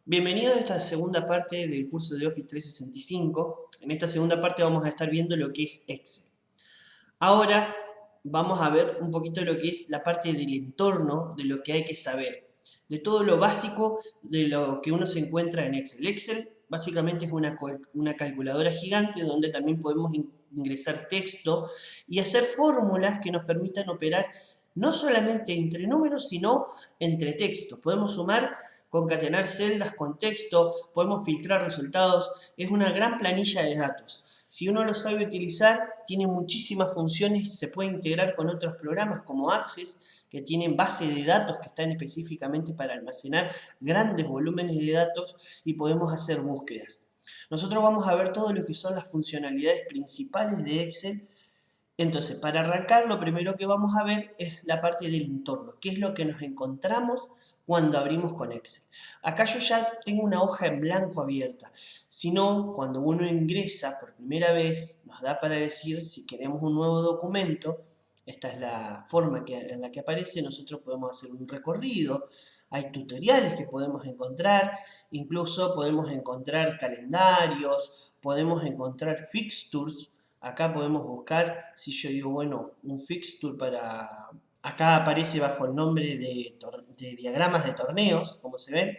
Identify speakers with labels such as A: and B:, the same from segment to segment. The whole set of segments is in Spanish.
A: Bienvenidos a esta segunda parte del curso de Office 365. En esta segunda parte vamos a estar viendo lo que es Excel. Ahora vamos a ver un poquito lo que es la parte del entorno, de lo que hay que saber, de todo lo básico de lo que uno se encuentra en Excel. Excel básicamente es una calculadora gigante donde también podemos ingresar texto y hacer fórmulas que nos permitan operar no solamente entre números, sino entre textos. Podemos sumar, concatenar celdas con texto, podemos filtrar resultados. Es una gran planilla de datos. Si uno lo sabe utilizar, tiene muchísimas funciones, se puede integrar con otros programas como Access, que tienen base de datos que están específicamente para almacenar grandes volúmenes de datos y podemos hacer búsquedas. Nosotros vamos a ver todo lo que son las funcionalidades principales de Excel. Entonces, para arrancar, lo primero que vamos a ver es la parte del entorno, qué es lo que nos encontramos cuando abrimos con Excel. Acá yo ya tengo una hoja en blanco abierta, si no, cuando uno ingresa por primera vez, nos da para decir si queremos un nuevo documento. Esta es la forma en la que aparece. Nosotros podemos hacer un recorrido, hay tutoriales que podemos encontrar, incluso podemos encontrar calendarios, podemos encontrar fixtures. Acá podemos buscar, si yo digo, bueno, un fixture para... Acá aparece bajo el nombre de diagramas de torneos, como se ve.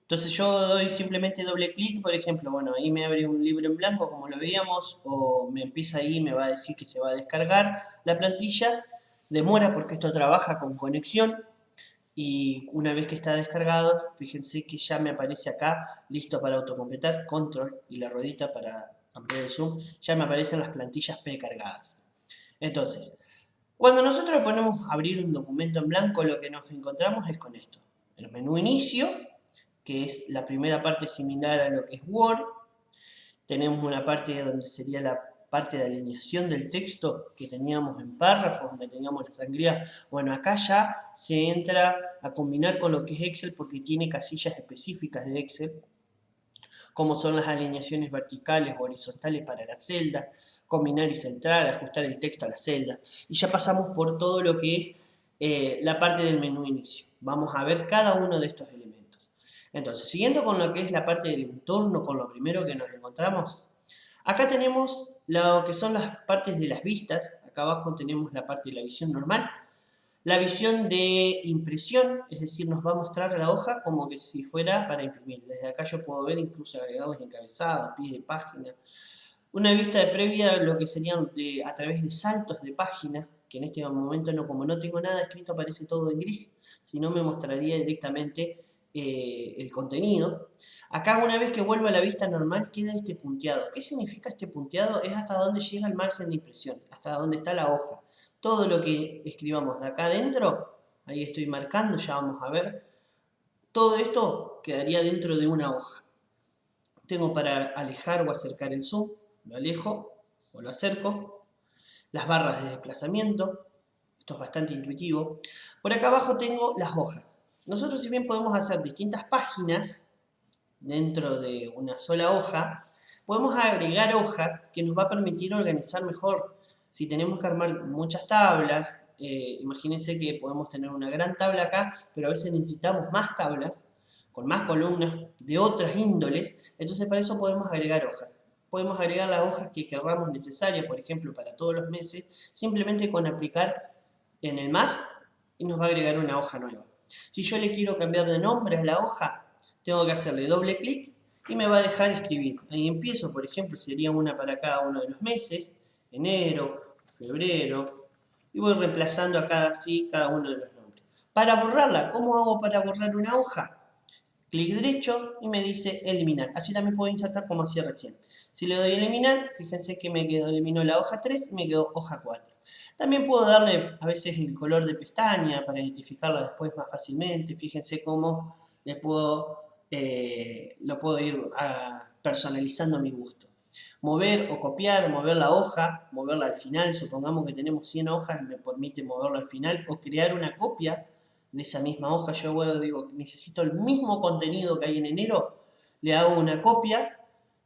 A: Entonces yo doy simplemente doble clic, por ejemplo, bueno, ahí me abre un libro en blanco, como lo veíamos, o me empieza ahí, me va a decir que se va a descargar la plantilla. Demora porque esto trabaja con conexión, y una vez que está descargado, fíjense que ya me aparece acá, listo para autocompletar, control y la ruedita para ampliar el zoom, ya me aparecen las plantillas precargadas. Entonces, cuando nosotros ponemos abrir un documento en blanco, lo que nos encontramos es con esto. El menú inicio, que es la primera parte similar a lo que es Word. Tenemos una parte donde sería la parte de alineación del texto que teníamos en párrafos, donde teníamos la sangría. Bueno, acá ya se entra a combinar con lo que es Excel porque tiene casillas específicas de Excel, como son las alineaciones verticales o horizontales para la celda, combinar y centrar, ajustar el texto a la celda. Y ya pasamos por todo lo que es la parte del menú inicio. Vamos a ver cada uno de estos elementos. Entonces, siguiendo con lo que es la parte del entorno, con lo primero que nos encontramos, acá tenemos lo que son las partes de las vistas. Acá abajo tenemos la parte de la visión normal. La visión de impresión, es decir, nos va a mostrar la hoja como que si fuera para imprimir. Desde acá yo puedo ver, incluso agregarles encabezados, pie de página. Una vista de previa, lo que serían a través de saltos de página, que en este momento no, como no tengo nada escrito, aparece todo en gris, si no me mostraría directamente el contenido. Acá, una vez que vuelvo a la vista normal, queda este punteado. ¿Qué significa este punteado? Es hasta dónde llega el margen de impresión, hasta dónde está la hoja. Todo lo que escribamos de acá adentro, ahí estoy marcando, ya vamos a ver, todo esto quedaría dentro de una hoja. Tengo para alejar o acercar el zoom, lo alejo o lo acerco. Las barras de desplazamiento, esto es bastante intuitivo. Por acá abajo tengo las hojas. Nosotros, si bien podemos hacer distintas páginas dentro de una sola hoja, podemos agregar hojas que nos va a permitir organizar mejor. Si tenemos que armar muchas tablas, imagínense que podemos tener una gran tabla acá, pero a veces necesitamos más tablas, con más columnas de otras índoles. Entonces para eso podemos agregar hojas. Podemos agregar las hojas que querramos necesarias, por ejemplo, para todos los meses, simplemente con aplicar en el más y nos va a agregar una hoja nueva. Si yo le quiero cambiar de nombre a la hoja, tengo que hacerle doble clic y me va a dejar escribir. Ahí empiezo, por ejemplo, sería una para cada uno de los meses, enero, febrero, y voy reemplazando acá así cada uno de los nombres. Para borrarla, ¿cómo hago para borrar una hoja? Clic derecho y me dice eliminar. Así también puedo insertar como hacía recién. Si le doy a eliminar, fíjense que me eliminó la hoja 3 y me quedó hoja 4. También puedo darle a veces el color de pestaña para identificarla después más fácilmente. Fíjense cómo lo puedo ir personalizando a mi gusto. Mover o copiar, mover la hoja, moverla al final. Supongamos que tenemos 100 hojas, me permite moverla al final o crear una copia de esa misma hoja. Yo digo, necesito el mismo contenido que hay en enero, le hago una copia.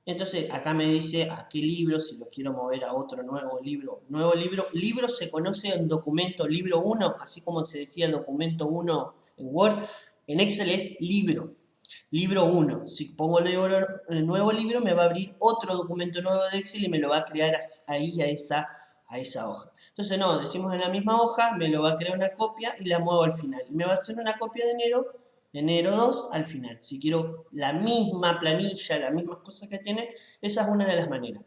A: Entonces acá me dice a qué libro, si lo quiero mover a otro nuevo libro. Nuevo libro, libro se conoce en documento, libro 1, así como se decía documento 1 en Word, en Excel es libro. Libro 1. Si pongo el nuevo libro, me va a abrir otro documento nuevo de Excel y me lo va a crear ahí a esa hoja. Entonces no, decimos en la misma hoja, me lo va a crear una copia y la muevo al final. Me va a hacer una copia de enero 2 al final. Si quiero la misma planilla, las mismas cosas que tiene, esa es una de las maneras.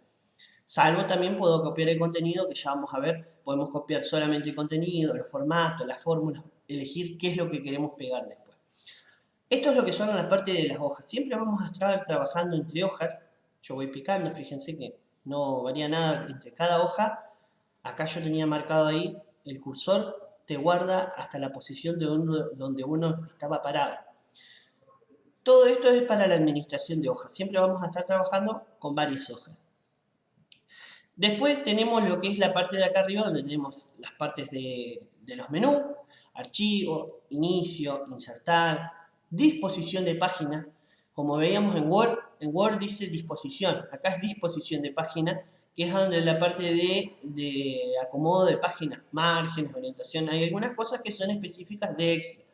A: Salvo también puedo copiar el contenido, que ya vamos a ver, podemos copiar solamente el contenido, los formatos, las fórmulas, elegir qué es lo que queremos pegar después. Esto es lo que son la parte de las hojas. Siempre vamos a estar trabajando entre hojas. Yo voy picando, fíjense que no varía nada entre cada hoja. Acá yo tenía marcado ahí, el cursor te guarda hasta la posición de donde uno estaba parado. Todo esto es para la administración de hojas. Siempre vamos a estar trabajando con varias hojas. Después tenemos lo que es la parte de acá arriba, donde tenemos las partes de los menús, archivo, inicio, insertar, disposición de página. Como veíamos en Word dice disposición, acá es disposición de página, que es donde la parte de acomodo de página, márgenes, orientación, hay algunas cosas que son específicas de Excel.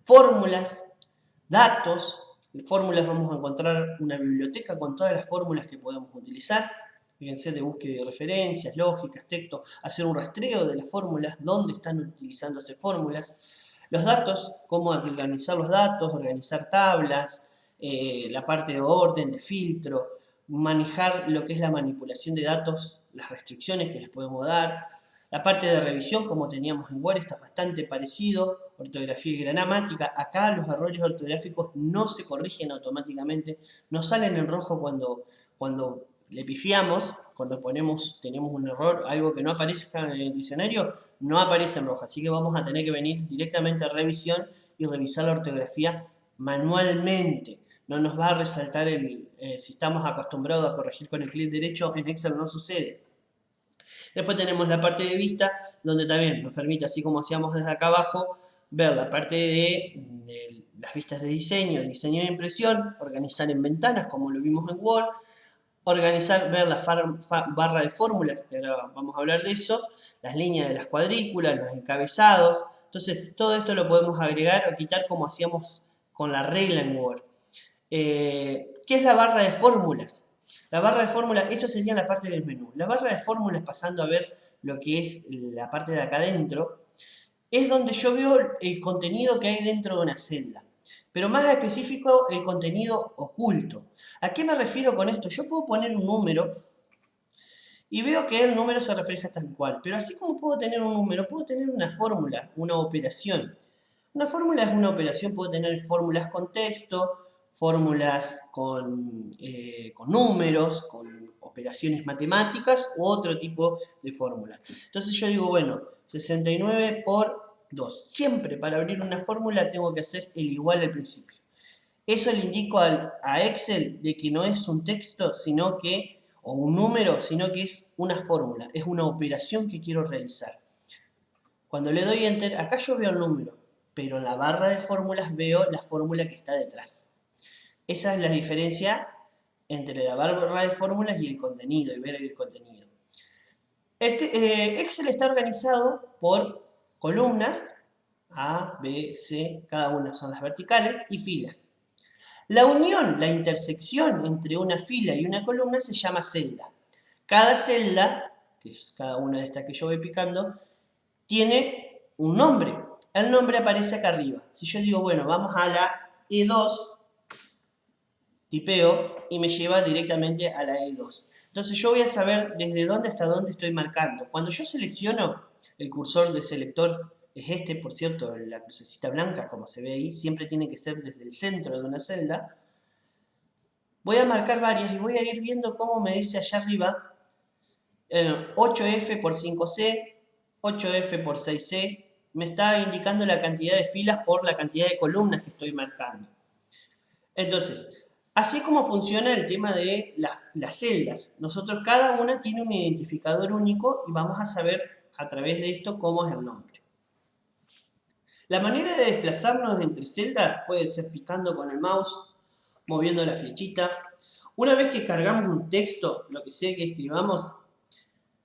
A: Fórmulas, datos, en fórmulas vamos a encontrar una biblioteca con todas las fórmulas que podemos utilizar. Fíjense, de búsqueda de referencias, lógicas, texto, hacer un rastreo de las fórmulas, dónde están utilizándose fórmulas. Los datos, cómo organizar los datos, organizar tablas, la parte de orden, de filtro, manejar lo que es la manipulación de datos, las restricciones que les podemos dar. La parte de revisión, como teníamos en Word, está bastante parecido, ortografía y gramática. Acá los errores ortográficos no se corrigen automáticamente, no salen en rojo cuando le pifiamos, cuando tenemos un error, algo que no aparezca en el diccionario, no aparece en rojo. Así que vamos a tener que venir directamente a revisión y revisar la ortografía manualmente. No nos va a resaltar si estamos acostumbrados a corregir con el clic derecho, en Excel no sucede. Después tenemos la parte de vista, donde también nos permite, así como hacíamos desde acá abajo, ver la parte de las vistas de diseño de impresión, organizar en ventanas, como lo vimos en Word, organizar, ver la barra de fórmulas, que ahora vamos a hablar de eso, las líneas de las cuadrículas, los encabezados. Entonces, todo esto lo podemos agregar o quitar como hacíamos con la regla en Word. ¿Qué es la barra de fórmulas? La barra de fórmulas, esto sería la parte del menú. La barra de fórmulas, pasando a ver lo que es la parte de acá adentro, es donde yo veo el contenido que hay dentro de una celda. Pero más específico, el contenido oculto. ¿A qué me refiero con esto? Yo puedo poner un número y veo que el número se refleja tal cual. Pero así como puedo tener un número, puedo tener una fórmula, una operación. Una fórmula es una operación, puedo tener fórmulas con texto, fórmulas con números, con operaciones matemáticas u otro tipo de fórmulas. Entonces yo digo, bueno, 69 por 2. Siempre para abrir una fórmula tengo que hacer el igual al principio. Eso le indico a Excel de que no es un texto, o un número, sino que es una fórmula, es una operación que quiero realizar. Cuando le doy Enter, acá yo veo el número, pero en la barra de fórmulas veo la fórmula que está detrás. Esa es la diferencia entre la barra de fórmulas y el contenido, y ver el contenido. Excel está organizado por columnas, A, B, C, cada una son las verticales, y filas. La unión, la intersección entre una fila y una columna se llama celda. Cada celda, que es cada una de estas que yo voy picando, tiene un nombre. El nombre aparece acá arriba. Si yo digo, bueno, vamos a la E2, tipeo y me lleva directamente a la E2. Entonces yo voy a saber desde dónde hasta dónde estoy marcando. Cuando yo selecciono, el cursor de selector es este, por cierto, la crucecita blanca, como se ve ahí, siempre tiene que ser desde el centro de una celda. Voy a marcar varias y voy a ir viendo cómo me dice allá arriba 8F por 5C, 8F por 6C, me está indicando la cantidad de filas por la cantidad de columnas que estoy marcando. Entonces, así como funciona el tema de las celdas. Nosotros cada una tiene un identificador único y vamos a saber a través de esto cómo es el nombre. La manera de desplazarnos entre celdas puede ser picando con el mouse, moviendo la flechita. Una vez que cargamos un texto, lo que sea que escribamos,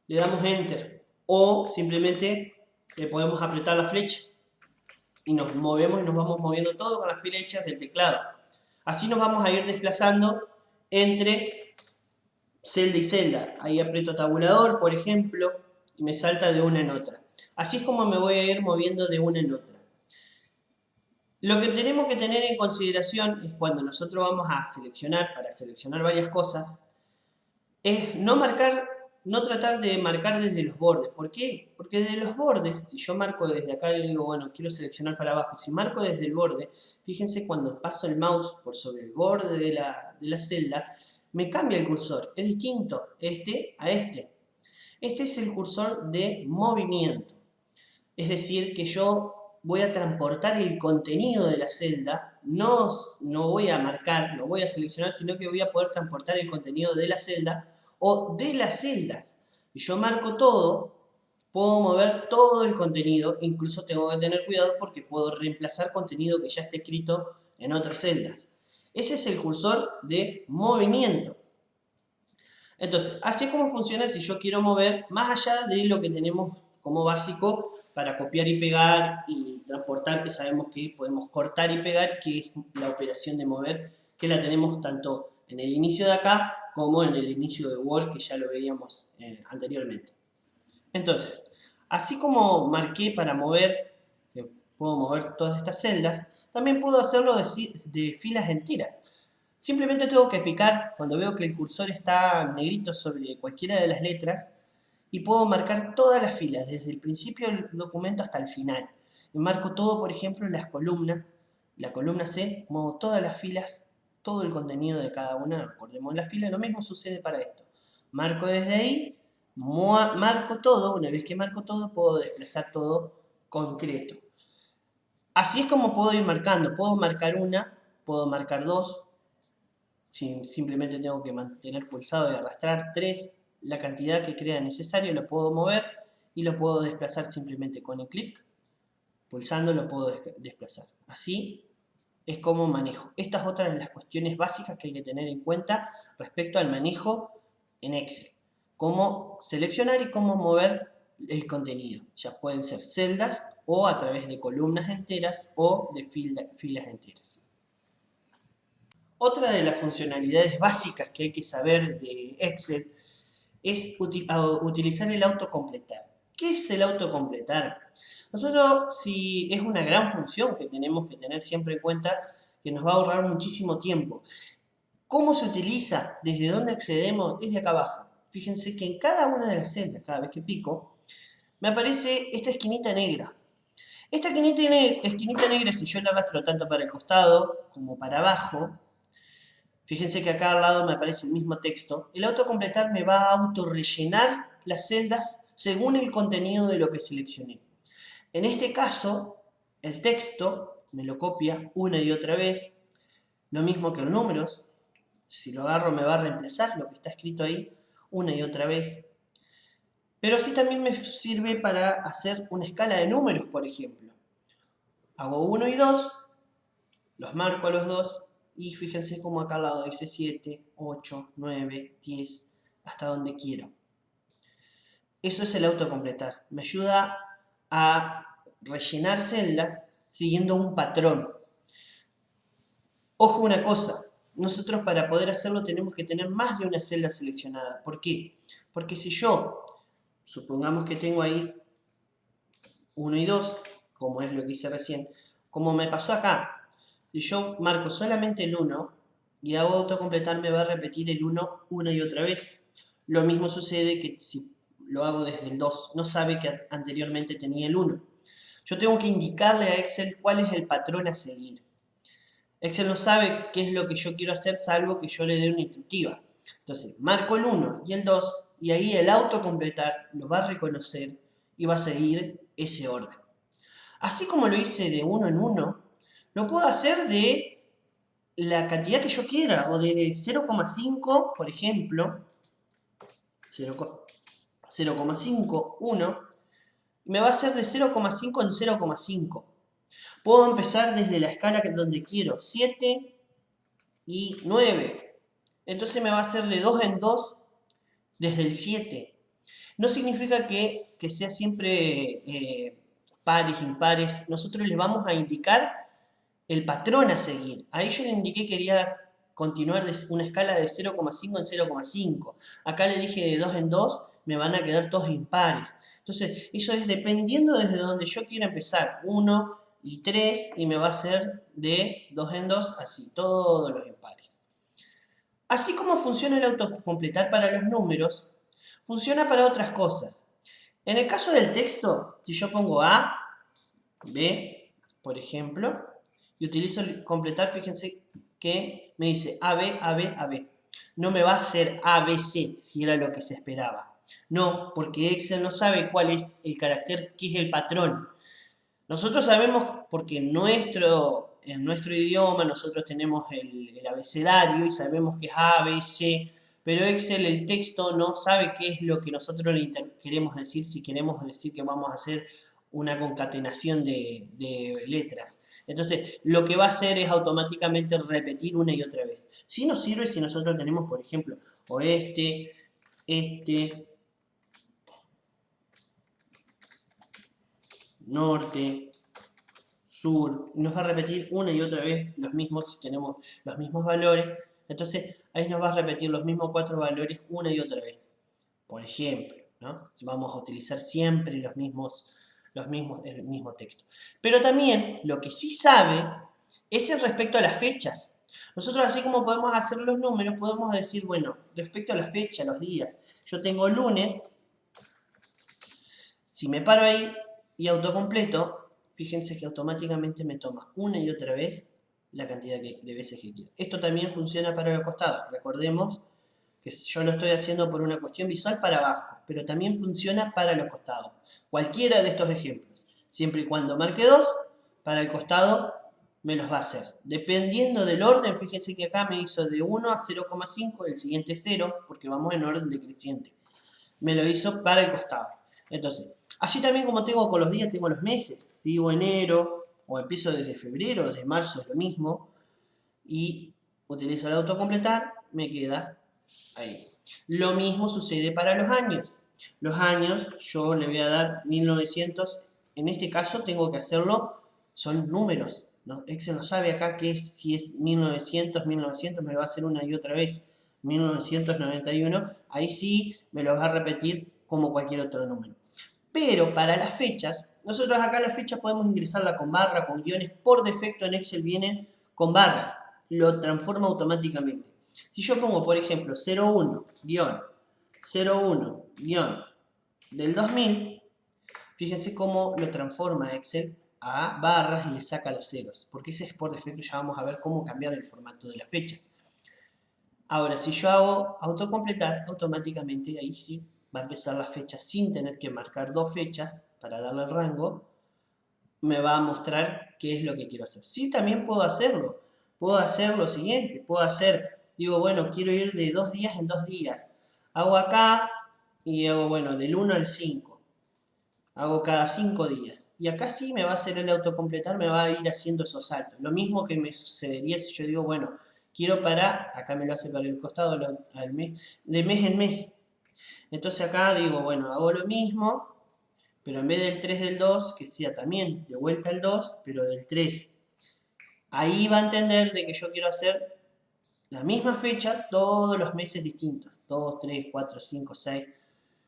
A: le damos Enter. O simplemente le podemos apretar la flecha y nos movemos y nos vamos moviendo todo con las flechas del teclado. Así nos vamos a ir desplazando entre celda y celda. Ahí aprieto tabulador, por ejemplo, y me salta de una en otra. Así es como me voy a ir moviendo de una en otra. Lo que tenemos que tener en consideración es cuando nosotros vamos a seleccionar, para seleccionar varias cosas, es no tratar de marcar desde los bordes. ¿Por qué? Porque desde los bordes, si yo marco desde acá y digo, bueno, quiero seleccionar para abajo, si marco desde el borde, fíjense cuando paso el mouse por sobre el borde de la celda, me cambia el cursor, es distinto este a este. Este es el cursor de movimiento, es decir, que yo voy a transportar el contenido de la celda, no voy a marcar, no voy a seleccionar, sino que voy a poder transportar el contenido de la celda o de las celdas. Y yo marco todo, puedo mover todo el contenido, incluso tengo que tener cuidado porque puedo reemplazar contenido que ya esté escrito en otras celdas. Ese es el cursor de movimiento. Entonces, así es como funciona si yo quiero mover más allá de lo que tenemos como básico para copiar y pegar y transportar, que sabemos que podemos cortar y pegar, que es la operación de mover, que la tenemos tanto en el inicio de acá como en el inicio de Word, que ya lo veíamos anteriormente. Entonces, así como marqué para mover, que puedo mover todas estas celdas, también puedo hacerlo de filas enteras. Simplemente tengo que picar cuando veo que el cursor está negrito sobre cualquiera de las letras y puedo marcar todas las filas, desde el principio del documento hasta el final. Y marco todo, por ejemplo, en las columnas. La columna C, muevo todas las filas, todo el contenido de cada una. Recordemos la fila, lo mismo sucede para esto. Marco desde ahí, marco todo, una vez que marco todo, puedo desplazar todo concreto. Así es como puedo ir marcando. Puedo marcar una, puedo marcar dos, simplemente tengo que mantener pulsado y arrastrar 3, la cantidad que crea necesario, lo puedo mover y lo puedo desplazar simplemente con el clic, pulsando lo puedo desplazar. Así es como manejo. Estas otras de las cuestiones básicas que hay que tener en cuenta respecto al manejo en Excel. Cómo seleccionar y cómo mover el contenido. Ya pueden ser celdas o a través de columnas enteras o de filas enteras. Otra de las funcionalidades básicas que hay que saber de Excel es utilizar el autocompletar. ¿Qué es el autocompletar? Nosotros, si es una gran función que tenemos que tener siempre en cuenta, que nos va a ahorrar muchísimo tiempo. ¿Cómo se utiliza? ¿Desde dónde accedemos? Desde acá abajo. Fíjense que en cada una de las celdas, cada vez que pico, me aparece esta esquinita negra. Esta esquinita negra, si yo la arrastro tanto para el costado como para abajo, fíjense que acá al lado me aparece el mismo texto. El autocompletar me va a autorrellenar las celdas según el contenido de lo que seleccioné. En este caso, el texto me lo copia una y otra vez. Lo mismo que en números. Si lo agarro me va a reemplazar lo que está escrito ahí una y otra vez. Pero sí también me sirve para hacer una escala de números, por ejemplo. Hago 1 y 2, los marco a los dos. Y fíjense cómo acá al lado dice 7, 8, 9, 10, hasta donde quiero. Eso es el autocompletar. Me ayuda a rellenar celdas siguiendo un patrón. Ojo una cosa, nosotros para poder hacerlo tenemos que tener más de una celda seleccionada. ¿Por qué? Porque si yo, supongamos que tengo ahí 1 y 2, como es lo que hice recién, como me pasó acá, si yo marco solamente el 1 y hago autocompletar, me va a repetir el 1 una y otra vez. Lo mismo sucede que si lo hago desde el 2, no sabe que anteriormente tenía el 1. Yo tengo que indicarle a Excel cuál es el patrón a seguir. Excel no sabe qué es lo que yo quiero hacer salvo que yo le dé una instructiva. Entonces, marco el 1 y el 2 y ahí el autocompletar lo va a reconocer y va a seguir ese orden. Así como lo hice de 1 en 1, lo puedo hacer de la cantidad que yo quiera, o de 0,5, por ejemplo, 0,5, 1, me va a hacer de 0,5 en 0,5. Puedo empezar desde la escala donde quiero, 7 y 9. Entonces me va a hacer de 2 en 2 desde el 7. No significa que sea siempre pares, impares. Nosotros les vamos a indicar el patrón a seguir. Ahí yo le indiqué que quería continuar de una escala de 0,5 en 0,5. Acá le dije de 2 en 2, me van a quedar todos impares. Entonces, eso es dependiendo desde donde yo quiera empezar. 1 y 3, y me va a ser de 2 en 2, así, todos los impares. Así como funciona el autocompletar para los números, funciona para otras cosas. En el caso del texto, si yo pongo A, B, por ejemplo, y utilizo el completar, fíjense que me dice AB, AB, AB. No me va a hacer ABC, si era lo que se esperaba. No, porque Excel no sabe cuál es el carácter, qué es el patrón. Nosotros sabemos, porque en nuestro idioma nosotros tenemos el abecedario y sabemos que es A, B, C, pero Excel, el texto, no sabe qué es lo que nosotros le queremos decir, si queremos decir que vamos a hacer una concatenación de letras. Entonces, lo que va a hacer es automáticamente repetir una y otra vez. Sí nos sirve si nosotros tenemos, por ejemplo, oeste, este, norte, sur, nos va a repetir una y otra vez los mismos, si tenemos los mismos valores. Entonces, ahí nos va a repetir los mismos 4 valores una y otra vez. Por ejemplo, ¿no? Vamos a utilizar siempre el mismo texto. Pero también lo que sí sabe es en respecto a las fechas. Nosotros, así como podemos hacer los números, podemos decir, bueno, respecto a la fecha, los días, yo tengo lunes, si me paro ahí y autocompleto, fíjense que automáticamente me toma una y otra vez la cantidad de veces que quiero. Esto también funciona para los costados. Recordemos que yo lo estoy haciendo por una cuestión visual para abajo, pero también funciona para los costados. Cualquiera de estos ejemplos, siempre y cuando marque 2, para el costado me los va a hacer. Dependiendo del orden, fíjense que acá me hizo de 1 a 0,5, el siguiente 0, porque vamos en orden decreciente. Me lo hizo para el costado. Entonces, así también como tengo con los días, tengo los meses. Si digo enero, o empiezo desde febrero, desde marzo, es lo mismo. Y utilizo el autocompletar, me queda ahí. Lo mismo sucede para los años. Los años, yo le voy a dar 1900. En este caso tengo que hacerlo, son números. Excel no sabe acá si es 1900, 1900, me lo va a hacer una y otra vez. 1991, ahí sí me lo va a repetir como cualquier otro número. Pero para las fechas, nosotros acá las fechas podemos ingresarla con barra, con guiones. Por defecto en Excel vienen con barras. Lo transforma automáticamente. Si yo pongo, por ejemplo, 01, 01, del 2000, fíjense cómo lo transforma Excel a barras y le saca los ceros. Porque ese es por defecto, ya vamos a ver cómo cambiar el formato de las fechas. Ahora, si yo hago autocompletar, automáticamente ahí sí va a empezar la fecha sin tener que marcar 2 fechas para darle el rango. Me va a mostrar qué es lo que quiero hacer. Sí, también puedo hacerlo. Puedo hacer lo siguiente. Puedo hacer, digo, bueno, quiero ir de 2 días en 2 días. Hago acá y hago, bueno, del 1 al 5. Hago cada 5 días. Y acá sí me va a hacer el autocompletar, me va a ir haciendo esos saltos. Lo mismo que me sucedería si yo digo, bueno, quiero acá me lo hace para el costado al mes, de mes en mes. Entonces acá digo, bueno, hago lo mismo, pero en vez del 3 del 2, que sea también de vuelta el 2, pero del 3. Ahí va a entender de que yo quiero hacer la misma fecha todos los meses distintos. 2, 3, 4, 5, 6.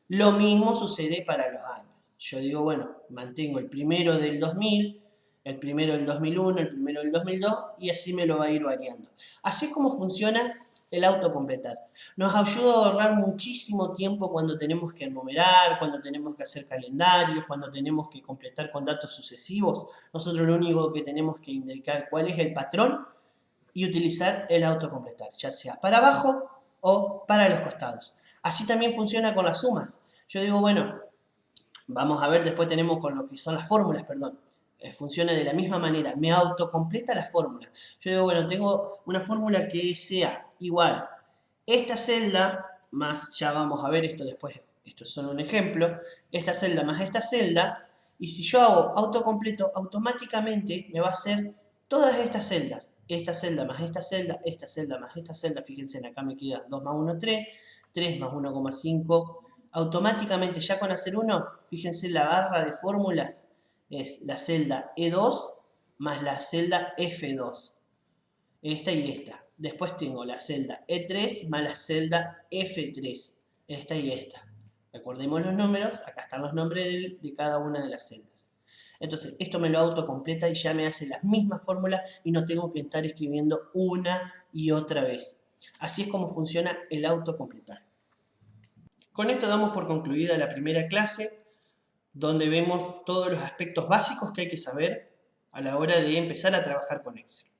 A: Lo mismo sucede para los años. Yo digo, bueno, mantengo el primero del 2000, el primero del 2001, el primero del 2002 y así me lo va a ir variando. Así es como funciona el autocompletar. Nos ayuda a ahorrar muchísimo tiempo cuando tenemos que enumerar, cuando tenemos que hacer calendarios, cuando tenemos que completar con datos sucesivos. Nosotros lo único que tenemos que indicar cuál es el patrón y utilizar el autocompletar, ya sea para abajo o para los costados. Así también funciona con las sumas. Yo digo, bueno, vamos a ver, después tenemos con lo que son las fórmulas, perdón. Funciona de la misma manera, me autocompleta la fórmula. Yo digo, bueno, tengo una fórmula que sea igual esta celda más, ya vamos a ver esto después, esto es solo un ejemplo, esta celda más esta celda, y si yo hago autocompleto, automáticamente me va a hacer todas estas celdas, esta celda más esta celda, esta celda más esta celda, fíjense, acá me queda 2 más 1, 3, 3 más 1,5, automáticamente ya con hacer uno, fíjense la barra de fórmulas, es la celda E2 más la celda F2, esta y esta. Después tengo la celda E3 más la celda F3, esta y esta. Recordemos los números, acá están los nombres de cada una de las celdas. Entonces, esto me lo autocompleta y ya me hace las mismas fórmulas y no tengo que estar escribiendo una y otra vez. Así es como funciona el autocompletar. Con esto damos por concluida la primera clase, donde vemos todos los aspectos básicos que hay que saber a la hora de empezar a trabajar con Excel.